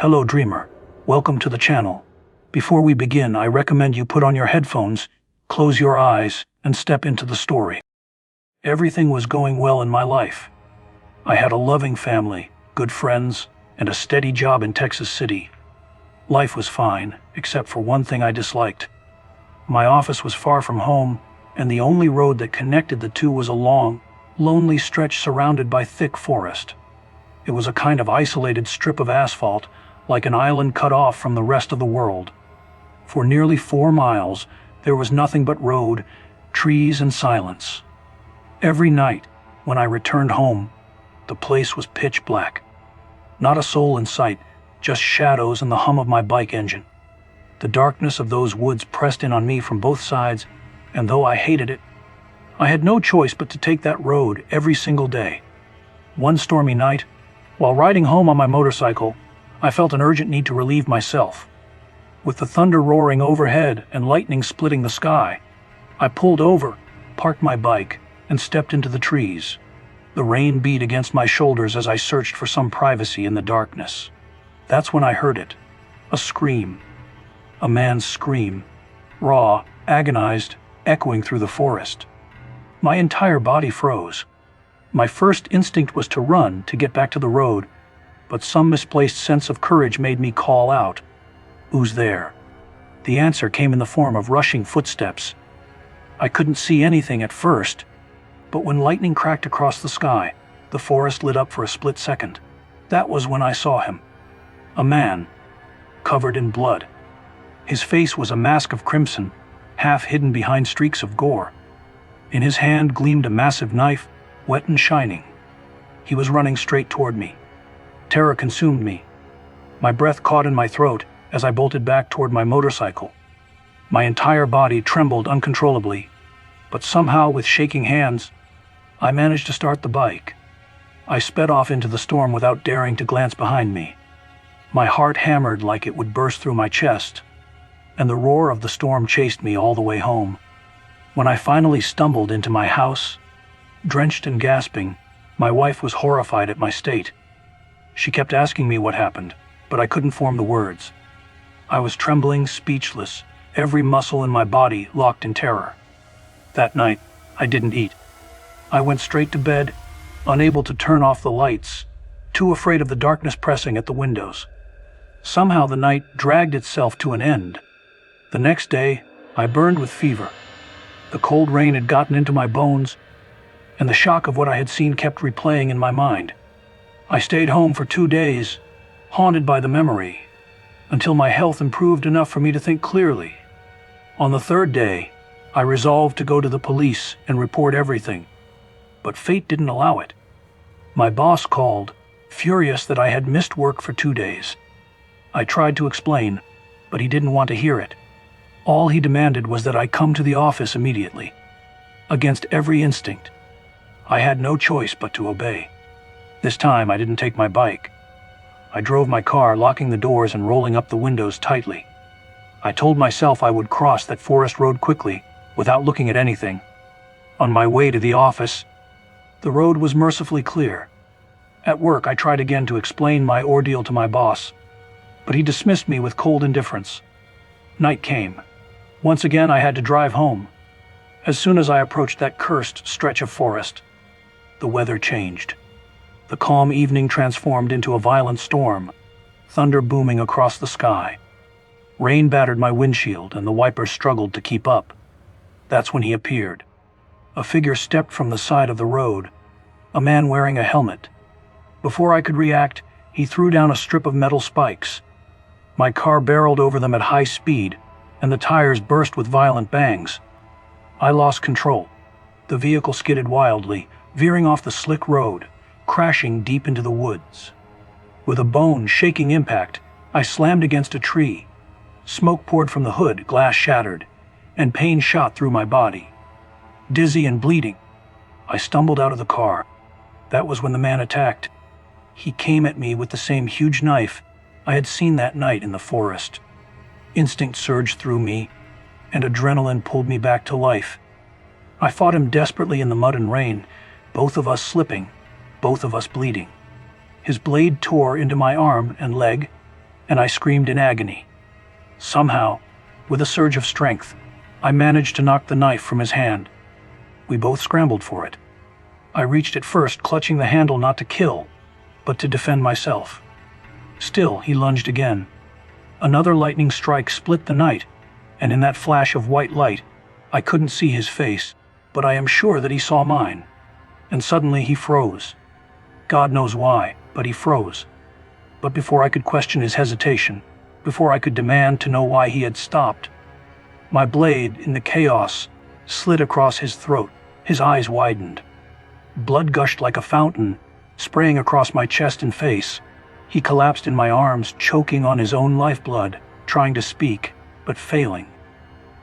Hello, dreamer. Welcome to the channel. Before we begin, I recommend you put on your headphones, close your eyes, and step into the story. Everything was going well in my life. I had a loving family, good friends, and a steady job in Texas City. Life was fine, except for one thing I disliked. My office was far from home, and the only road that connected the two was a long, lonely stretch surrounded by thick forest. It was a kind of isolated strip of asphalt, like an island cut off from the rest of the world. For nearly 4 miles, there was nothing but road, trees, and silence. Every night, when I returned home, the place was pitch black. Not a soul in sight, just shadows and the hum of my bike engine. The darkness of those woods pressed in on me from both sides, and though I hated it, I had no choice but to take that road every single day. One stormy night, while riding home on my motorcycle, I felt an urgent need to relieve myself. With the thunder roaring overhead and lightning splitting the sky, I pulled over, parked my bike, and stepped into the trees. The rain beat against my shoulders as I searched for some privacy in the darkness. That's when I heard it. A scream. A man's scream. Raw, agonized, echoing through the forest. My entire body froze. My first instinct was to run to get back to the road, but some misplaced sense of courage made me call out, "Who's there?" The answer came in the form of rushing footsteps. I couldn't see anything at first, but when lightning cracked across the sky, the forest lit up for a split second. That was when I saw him. A man, covered in blood. His face was a mask of crimson, half hidden behind streaks of gore. In his hand gleamed a massive knife, wet and shining. He was running straight toward me. Terror consumed me. My breath caught in my throat as I bolted back toward my motorcycle. My entire body trembled uncontrollably, but somehow with shaking hands, I managed to start the bike. I sped off into the storm without daring to glance behind me. My heart hammered like it would burst through my chest, and the roar of the storm chased me all the way home. When I finally stumbled into my house, drenched and gasping, my wife was horrified at my state. She kept asking me what happened, but I couldn't form the words. I was trembling, speechless, every muscle in my body locked in terror. That night, I didn't eat. I went straight to bed, unable to turn off the lights, too afraid of the darkness pressing at the windows. Somehow the night dragged itself to an end. The next day, I burned with fever. The cold rain had gotten into my bones, and the shock of what I had seen kept replaying in my mind. I stayed home for 2 days, haunted by the memory, until my health improved enough for me to think clearly. On the 3rd day, I resolved to go to the police and report everything, but fate didn't allow it. My boss called, furious that I had missed work for 2 days. I tried to explain, but he didn't want to hear it. All he demanded was that I come to the office immediately. Against every instinct, I had no choice but to obey. This time I didn't take my bike. I drove my car, locking the doors and rolling up the windows tightly. I told myself I would cross that forest road quickly, without looking at anything. On my way to the office, the road was mercifully clear. At work, I tried again to explain my ordeal to my boss, but he dismissed me with cold indifference. Night came. Once again, I had to drive home. As soon as I approached that cursed stretch of forest, the weather changed. The calm evening transformed into a violent storm, thunder booming across the sky. Rain battered my windshield, and the wipers struggled to keep up. That's when he appeared. A figure stepped from the side of the road, a man wearing a helmet. Before I could react, he threw down a strip of metal spikes. My car barreled over them at high speed, and the tires burst with violent bangs. I lost control. The vehicle skidded wildly, veering off the slick road, crashing deep into the woods. With a bone-shaking impact, I slammed against a tree. Smoke poured from the hood, glass shattered, and pain shot through my body. Dizzy and bleeding, I stumbled out of the car. That was when the man attacked. He came at me with the same huge knife I had seen that night in the forest. Instinct surged through me, and adrenaline pulled me back to life. I fought him desperately in the mud and rain, both of us slipping, both of us bleeding. His blade tore into my arm and leg, and I screamed in agony. Somehow, with a surge of strength, I managed to knock the knife from his hand. We both scrambled for it. I reached it first, clutching the handle not to kill, but to defend myself. Still, he lunged again. Another lightning strike split the night, and in that flash of white light, I couldn't see his face, but I am sure that he saw mine. And suddenly he froze. God knows why, but he froze. But before I could question his hesitation, before I could demand to know why he had stopped, my blade, in the chaos, slid across his throat. His eyes widened. Blood gushed like a fountain, spraying across my chest and face. He collapsed in my arms, choking on his own lifeblood, trying to speak, but failing.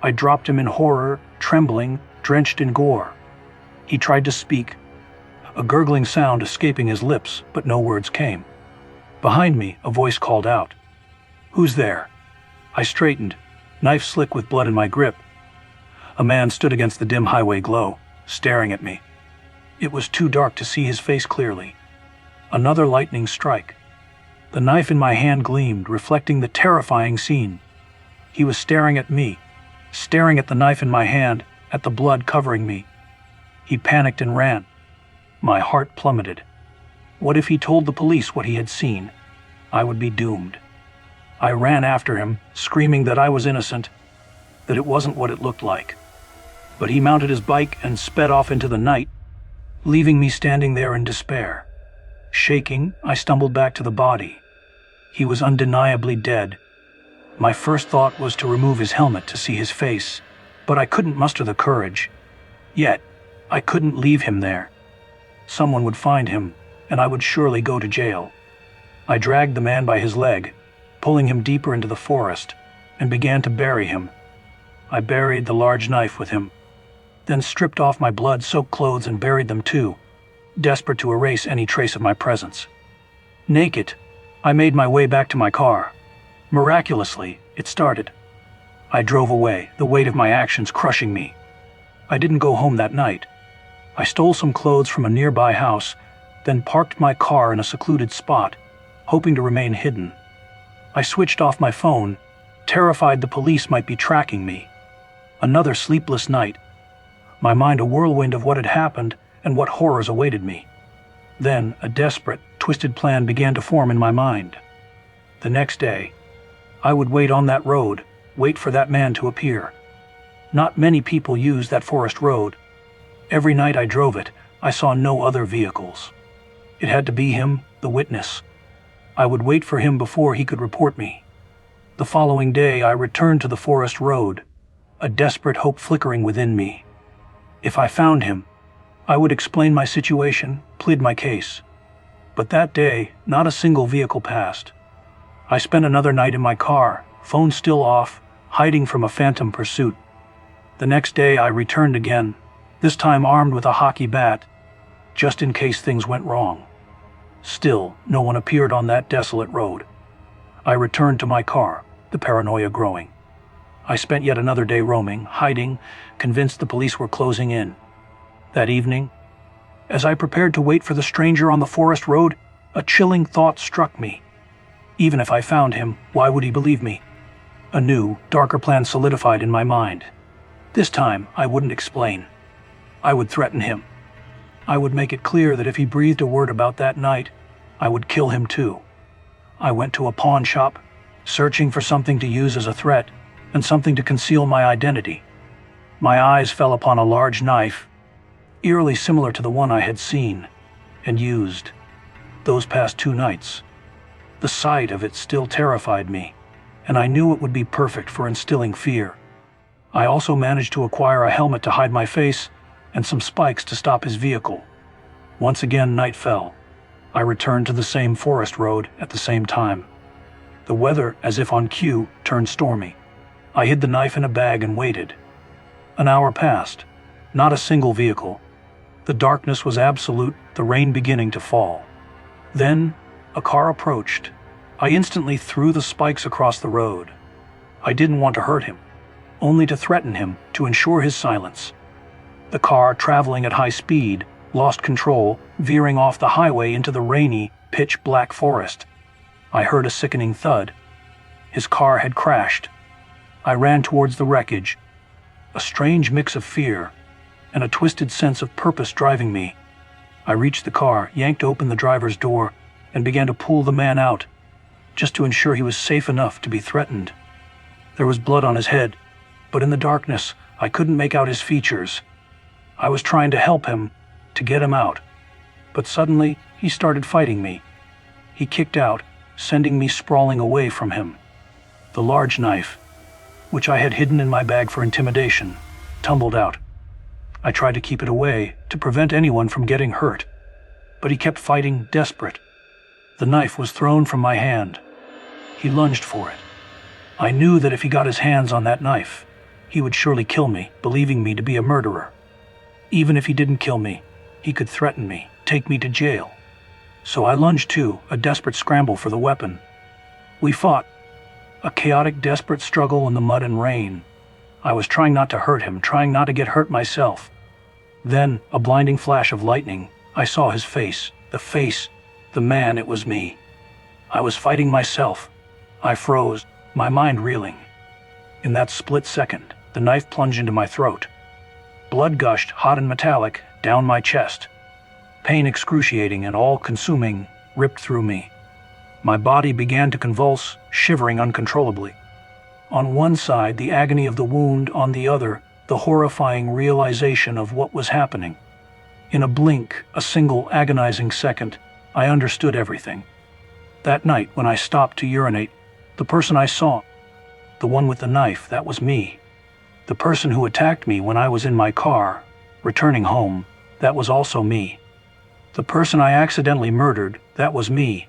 I dropped him in horror, trembling, drenched in gore. He tried to speak, a gurgling sound escaping his lips, but no words came. Behind me, a voice called out, "Who's there?" I straightened, knife slick with blood in my grip. A man stood against the dim highway glow, staring at me. It was too dark to see his face clearly. Another lightning strike. The knife in my hand gleamed, reflecting the terrifying scene. He was staring at me, staring at the knife in my hand, at the blood covering me. He panicked and ran. My heart plummeted. What if he told the police what he had seen? I would be doomed. I ran after him, screaming that I was innocent, that it wasn't what it looked like. But he mounted his bike and sped off into the night, leaving me standing there in despair. Shaking, I stumbled back to the body. He was undeniably dead. My first thought was to remove his helmet to see his face, but I couldn't muster the courage. Yet, I couldn't leave him there. Someone would find him, and I would surely go to jail. I dragged the man by his leg, pulling him deeper into the forest, and began to bury him. I buried the large knife with him, then stripped off my blood-soaked clothes and buried them too, desperate to erase any trace of my presence. Naked, I made my way back to my car. Miraculously, it started. I drove away, the weight of my actions crushing me. I didn't go home that night. I stole some clothes from a nearby house, then parked my car in a secluded spot, hoping to remain hidden. I switched off my phone, terrified the police might be tracking me. Another sleepless night. My mind a whirlwind of what had happened and what horrors awaited me. Then a desperate, twisted plan began to form in my mind. The next day, I would wait on that road, wait for that man to appear. Not many people use that forest road. Every night I drove it, I saw no other vehicles. It had to be him, the witness. I would wait for him before he could report me. The following day I returned to the forest road, a desperate hope flickering within me. If I found him, I would explain my situation, plead my case. But that day, not a single vehicle passed. I spent another night in my car, phone still off, hiding from a phantom pursuit. The next day I returned again, this time armed with a hockey bat, just in case things went wrong. Still, no one appeared on that desolate road. I returned to my car, the paranoia growing. I spent yet another day roaming, hiding, convinced the police were closing in. That evening, as I prepared to wait for the stranger on the forest road, a chilling thought struck me. Even if I found him, why would he believe me? A new, darker plan solidified in my mind. This time, I wouldn't explain. I would threaten him. I would make it clear that if he breathed a word about that night, I would kill him too. I went to a pawn shop, searching for something to use as a threat and something to conceal my identity. My eyes fell upon a large knife, eerily similar to the one I had seen and used those past 2 nights. The sight of it still terrified me, and I knew it would be perfect for instilling fear. I also managed to acquire a helmet to hide my face and some spikes to stop his vehicle. Once again, night fell. I returned to the same forest road at the same time. The weather, as if on cue, turned stormy. I hid the knife in a bag and waited. An hour passed. Not a single vehicle. The darkness was absolute, the rain beginning to fall. Then, a car approached. I instantly threw the spikes across the road. I didn't want to hurt him, only to threaten him, to ensure his silence. The car, traveling at high speed, lost control, veering off the highway into the rainy, pitch-black forest. I heard a sickening thud, His car had crashed. I ran towards the wreckage, a strange mix of fear and a twisted sense of purpose driving me. I reached the car, yanked open the driver's door, and began to pull the man out, just to ensure he was safe enough to be threatened. There was blood on his head, but in the darkness, I couldn't make out his features. I was trying to help him, to get him out, but suddenly he started fighting me. He kicked out, sending me sprawling away from him. The large knife, which I had hidden in my bag for intimidation, tumbled out. I tried to keep it away, to prevent anyone from getting hurt, but he kept fighting, desperate. The knife was thrown from my hand. He lunged for it. I knew that if he got his hands on that knife, he would surely kill me, believing me to be a murderer. Even if he didn't kill me, he could threaten me, take me to jail. So I lunged too, a desperate scramble for the weapon. We fought, a chaotic, desperate struggle in the mud and rain. I was trying not to hurt him, trying not to get hurt myself. Then, a blinding flash of lightning, I saw his face, the man, it was me. I was fighting myself. I froze, my mind reeling. In that split second, the knife plunged into my throat. Blood gushed, hot and metallic, down my chest. Pain excruciating and all-consuming ripped through me. My body began to convulse, shivering uncontrollably. On one side, the agony of the wound, on the other, the horrifying realization of what was happening. In a blink, a single agonizing second, I understood everything. That night, when I stopped to urinate, the person I saw, the one with the knife, that was me. The person who attacked me when I was in my car, returning home, that was also me. The person I accidentally murdered, that was me.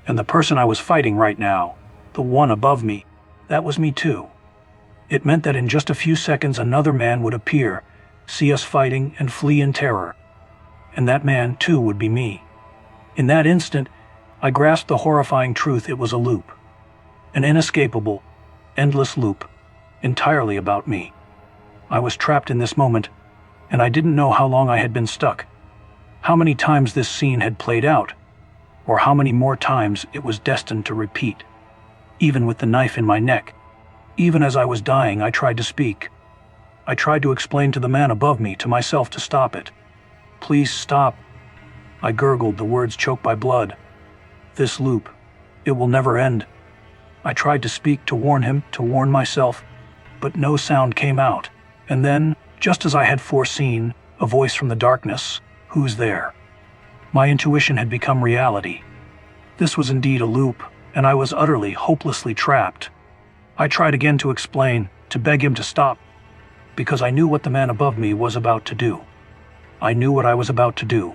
And the person I was fighting right now, the one above me, that was me too. It meant that in just a few seconds another man would appear, see us fighting, and flee in terror. And that man too would be me. In that instant, I grasped the horrifying truth. It was a loop. An inescapable, endless loop, entirely about me. I was trapped in this moment, and I didn't know how long I had been stuck, how many times this scene had played out, or how many more times it was destined to repeat. Even with the knife in my neck, even as I was dying, I tried to speak. I tried to explain to the man above me, to myself, to stop it. Please stop. I gurgled, the words choked by blood. This loop, it will never end. I tried to speak, to warn him, to warn myself, but no sound came out. And then, just as I had foreseen, a voice from the darkness, "Who's there?" My intuition had become reality. This was indeed a loop, and I was utterly, hopelessly trapped. I tried again to explain, to beg him to stop, because I knew what the man above me was about to do. I knew what I was about to do.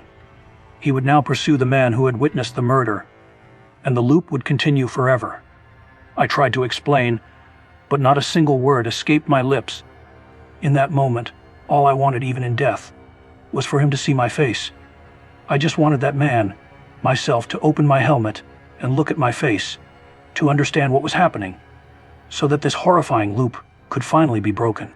He would now pursue the man who had witnessed the murder, and the loop would continue forever. I tried to explain, but not a single word escaped my lips. In that moment, all I wanted, even in death, was for him to see my face. I just wanted that man, myself, to open my helmet and look at my face, to understand what was happening, so that this horrifying loop could finally be broken.